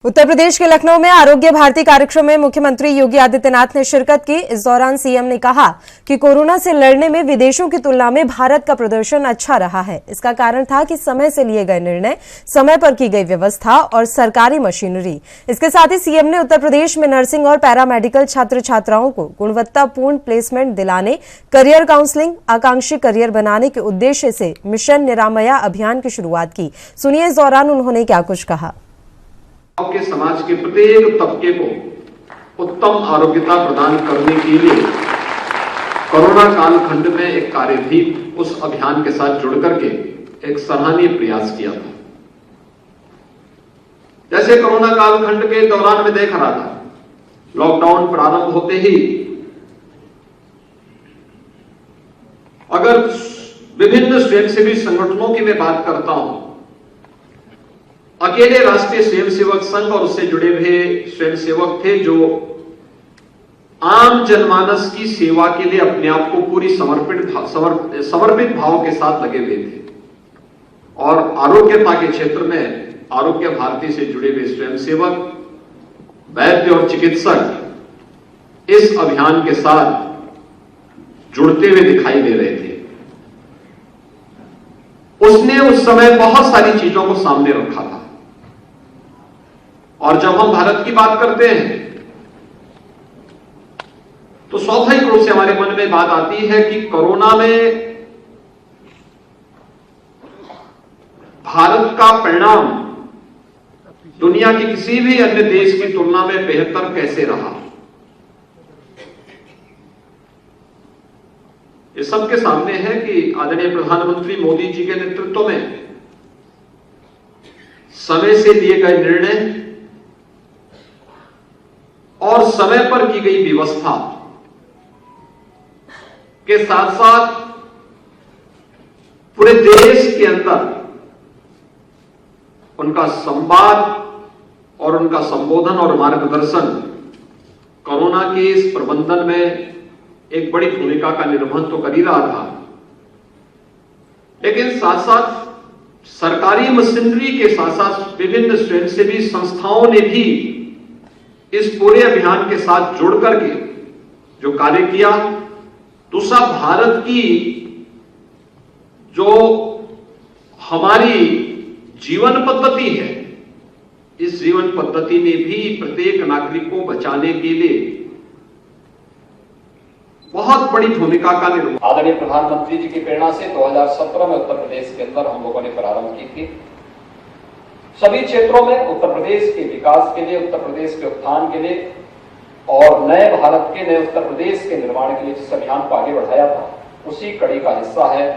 उत्तर प्रदेश के लखनऊ में आरोग्य भारती कार्यक्रम में मुख्यमंत्री योगी आदित्यनाथ ने शिरकत की। इस दौरान सीएम ने कहा कि कोरोना से लड़ने में विदेशों की तुलना में भारत का प्रदर्शन अच्छा रहा है। इसका कारण था कि समय से लिए गए निर्णय, समय पर की गई व्यवस्था और सरकारी मशीनरी। इसके साथ ही सीएम ने उत्तर प्रदेश में नर्सिंग और पैरामेडिकल छात्र छात्राओं को गुणवत्तापूर्ण प्लेसमेंट दिलाने, करियर काउंसलिंग, आकांक्षी करियर बनाने के उद्देश्य से मिशन निरामया अभियान की शुरुआत की। सुनिए इस दौरान उन्होंने क्या कुछ कहा। के समाज के प्रत्येक तबके को उत्तम आरोग्यता प्रदान करने के लिए कोरोना कालखंड में एक कार्य भी उस अभियान के साथ जुड़ करके एक सराहनीय प्रयास किया था। जैसे कोरोना कालखंड के दौरान में देख रहा था, लॉकडाउन प्रारंभ होते ही अगर विभिन्न स्वयंसेवी संगठनों की मैं बात करता हूं, अकेले राष्ट्रीय स्वयंसेवक संघ और उससे जुड़े हुए स्वयंसेवक थे जो आम जनमानस की सेवा के लिए अपने आप को पूरी समर्पित भाव के साथ लगे हुए थे। और आरोग्यता के क्षेत्र में आरोग्य भारती से जुड़े हुए स्वयंसेवक, वैद्य और चिकित्सक इस अभियान के साथ जुड़ते हुए दिखाई दे रहे थे। उसने उस समय बहुत सारी चीजों को सामने रखा था। और जब हम भारत की बात करते हैं तो स्वाभाविक रूप से हमारे मन में बात आती है कि कोरोना में भारत का परिणाम दुनिया के किसी भी अन्य देश की तुलना में बेहतर कैसे रहा। ये सबके सामने है कि आदरणीय प्रधानमंत्री मोदी जी के नेतृत्व में समय से लिए गए निर्णय और समय पर की गई व्यवस्था के साथ साथ पूरे देश के अंदर उनका संवाद और उनका संबोधन और मार्गदर्शन कोरोना के इस प्रबंधन में एक बड़ी भूमिका का निर्वहन तो कर ही रहा था, लेकिन साथ साथ सरकारी मशीनरी के साथ साथ विभिन्न स्वयंसेवी संस्थाओं ने भी इस पूरे अभियान के साथ जुड़ करके जो कार्य किया। दूसरा, भारत की जो हमारी जीवन पद्धति है, इस जीवन पद्धति ने भी प्रत्येक नागरिक को बचाने के लिए बहुत बड़ी भूमिका का निर्वहन। आदरणीय प्रधानमंत्री जी की प्रेरणा से 2017 में उत्तर प्रदेश के अंदर हम लोगों ने प्रारंभ की थी। सभी क्षेत्रों में उत्तर प्रदेश के विकास के लिए, उत्तर प्रदेश के उत्थान के लिए और नए भारत के, नए उत्तर प्रदेश के निर्माण के लिए जिस अभियान को आगे बढ़ाया था, उसी कड़ी का हिस्सा है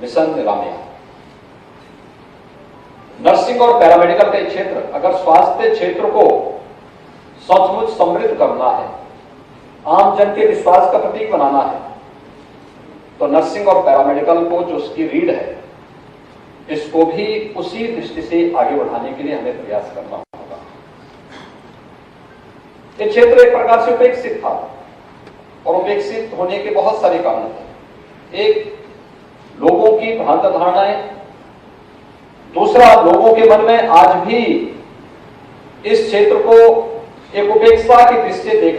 मिशन निरामया। नर्सिंग और पैरामेडिकल के क्षेत्र, अगर स्वास्थ्य क्षेत्र को सचमुच समृद्ध करना है, आम जन के विश्वास का प्रतीक बनाना है, तो नर्सिंग और पैरामेडिकल को जो उसकी रीढ़ है, इसको भी उसी दृष्टि से आगे बढ़ाने के लिए हमें प्रयास करना होगा। ये क्षेत्र एक प्रकार से उपेक्षित था और उपेक्षित होने के बहुत सारे कारण थे। एक, लोगों की भ्रांत धारणाएं। दूसरा, लोगों के मन में आज भी इस क्षेत्र को एक उपेक्षा की दृष्टि से